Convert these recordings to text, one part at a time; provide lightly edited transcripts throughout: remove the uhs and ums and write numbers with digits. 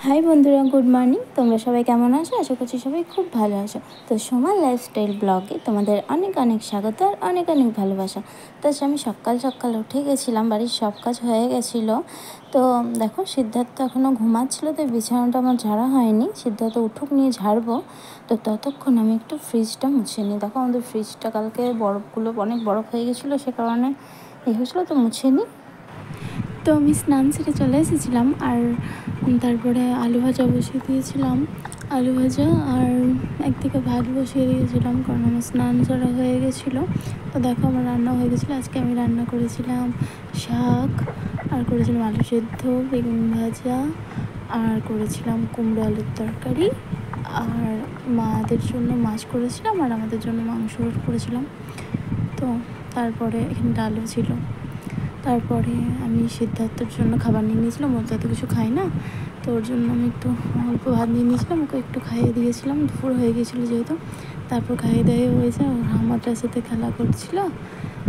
High বন্ধুরা, good morning. তোমরা সবাই কেমন আছো? আশা করছি সবাই খুব ভালো আছো। তো সোমার লাইফস্টাইল ব্লগে তোমাদের অনেক অনেক স্বাগত আর অনেক অনেক ভালোবাসা। তো আমি সকাল সকাল উঠে গেছিলাম, বাড়ির সব কাজ হয়ে গেছিলো। তো দেখো, সিদ্ধার্থ এখনও ঘুমাচ্ছিলো, তো বিছানাটা আমার ঝাড়া হয়নি। সিদ্ধার্থ উঠুক, নিয়ে ঝাড়বো। তো ততক্ষণ আমি একটু ফ্রিজটা মুছে নিই। দেখো, আমাদের ফ্রিজটা কালকে বরফগুলো অনেক বরফ হয়ে গেছিলো, সে কারণে হয়েছিলো, তো মুছে নিই। তো আমি স্নান সেরে চলে এসেছিলাম, আর তারপরে আলু ভাজা বসিয়ে দিয়েছিলাম। আলু ভাজা আর একদিকে ভাত বসিয়ে দিয়েছিলাম, কারণ আমার স্নান সারা হয়ে গেছিলো। তো দেখো, আমার রান্না হয়ে গেছিলো। আজকে আমি রান্না করেছিলাম শাক, আর করেছিলাম আলু সেদ্ধ, বেগুন ভাজা, আর করেছিলাম কুমড়ো আলুর তরকারি, আর মাদের জন্য মাছ করেছিলাম, আর আমাদের জন্য মাংস করেছিলাম। তো তারপরে এখানে ডালও ছিল। তারপরে আমি সিদ্ধার্থর জন্য খাবার নিয়ে নিয়েছিলাম। ওর তো এত কিছু খাই না, তো ওর জন্য আমি একটু অল্প ভাত নিয়ে নিয়েছিলাম, ওকে একটু খাইয়ে দিয়েছিলাম। দুপুর হয়ে গিয়েছিলো যেহেতু, তারপর খাইয়ে দাইয়ে হয়েছে। ওর আমারটার সাথে খেলা করছিল।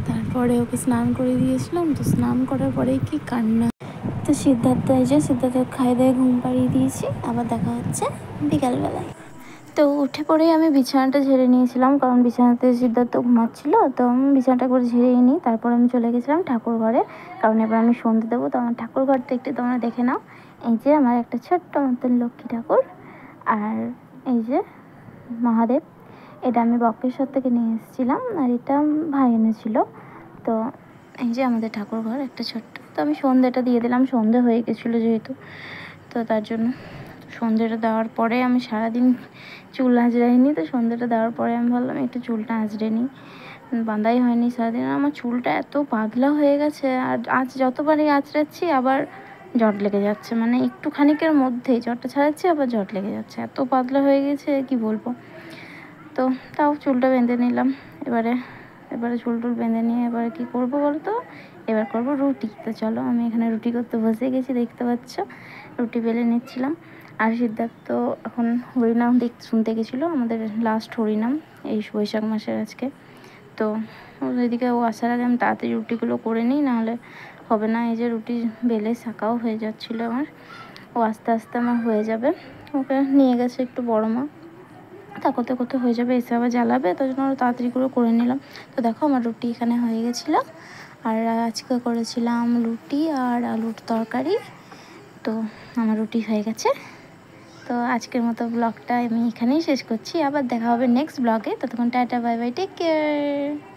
তারপরে ওকে স্নান করে দিয়েছিলাম। তো স্নান করার পরেই কি কান্না! তো সিদ্ধার্থ খাইয়ে দাইয়ে ঘুম পাড়িয়ে দিয়েছি। আবার দেখা হচ্ছে বিকালবেলায়। তো উঠে পড়েই আমি বিছানাটা ঝেড়ে নিয়েছিলাম, কারণ বিছানাতে সিদ্ধার্থ ঘুমাচ্ছিলো। তো আমি বিছানাটা করে ঝেড়েই নিই। তারপর আমি চলে গেছিলাম ঠাকুর ঘরে, কারণ এবার আমি সন্ধে দেবো। তো আমার ঠাকুর ঘরটা একটু তোমরা দেখে নাও। এই যে আমার একটা ছোট্ট মতন লক্ষ্মী ঠাকুর, আর এই যে মহাদেব। এটা আমি বক্রেশ্বর থেকে নিয়ে এসেছিলাম, আর এটা ভাই এনেছিল। তো এই যে আমাদের ঠাকুর ঘর একটা ছোট্ট। তো আমি সন্ধেটা দিয়ে দিলাম, সন্ধে হয়ে গেছিলো যেহেতু, তো তার জন্য সন্ধেটা দেওয়ার পরে আমি সারাদিন চুল আঁচড়াইনি। তো সন্ধেটা দেওয়ার পরে আমি ভাবলাম একটু চুলটা আঁচড়ে নিই, বাঁধাই হয়নি সারাদিন। আমার চুলটা এত পাতলা হয়ে গেছে, আর আজ যতবারই আঁচড়াচ্ছি আবার জট লেগে যাচ্ছে, মানে একটু খানিকের মধ্যেই জটটা ছাড়াচ্ছি আবার জট লেগে যাচ্ছে, এত পাতলা হয়ে গেছে কি বলবো। তো তাও চুলটা বেঁধে নিলাম। এবারে চুল টুল বেঁধে নিয়ে এবারে কী করবো বলো তো? এবার করবো রুটি। তো চলো, আমি এখানে রুটি করতে বসে গেছি, দেখতে পাচ্ছ। রুটি বেলে নিচ্ছিলাম। আর সিদ্ধার্থ এখন হরিনাম শুনতে গেছিলো, আমাদের লাস্ট হরিনাম এই বৈশাখ মাসের আজকে। তো ওইদিকে ও আসার আগে আমি তাড়াতাড়ি রুটিগুলো করে নিই, নাহলে হবে না। এই যে রুটি বেলে শাঁকাও হয়ে যাচ্ছিলো আমার, ও আস্তে আস্তে আমার হয়ে যাবে। ওকে নিয়ে গেছে একটু বড় মা, তা করতে করতে হয়ে যাবে, এসে আবার জ্বালাবে, তার জন্য তাড়াতাড়ি করে নিলাম। তো দেখো, আমার রুটি এখানে হয়ে গেছিলো। আর আজকে করেছিলাম রুটি আর আলুর তরকারি। তো আমার রুটি হয়ে গেছে। তো আজকের মতো ব্লগটা আমি এখানেই শেষ করছি। আবার দেখা হবে নেক্সট ব্লগে। ততক্ষণ tata, bye bye, take care.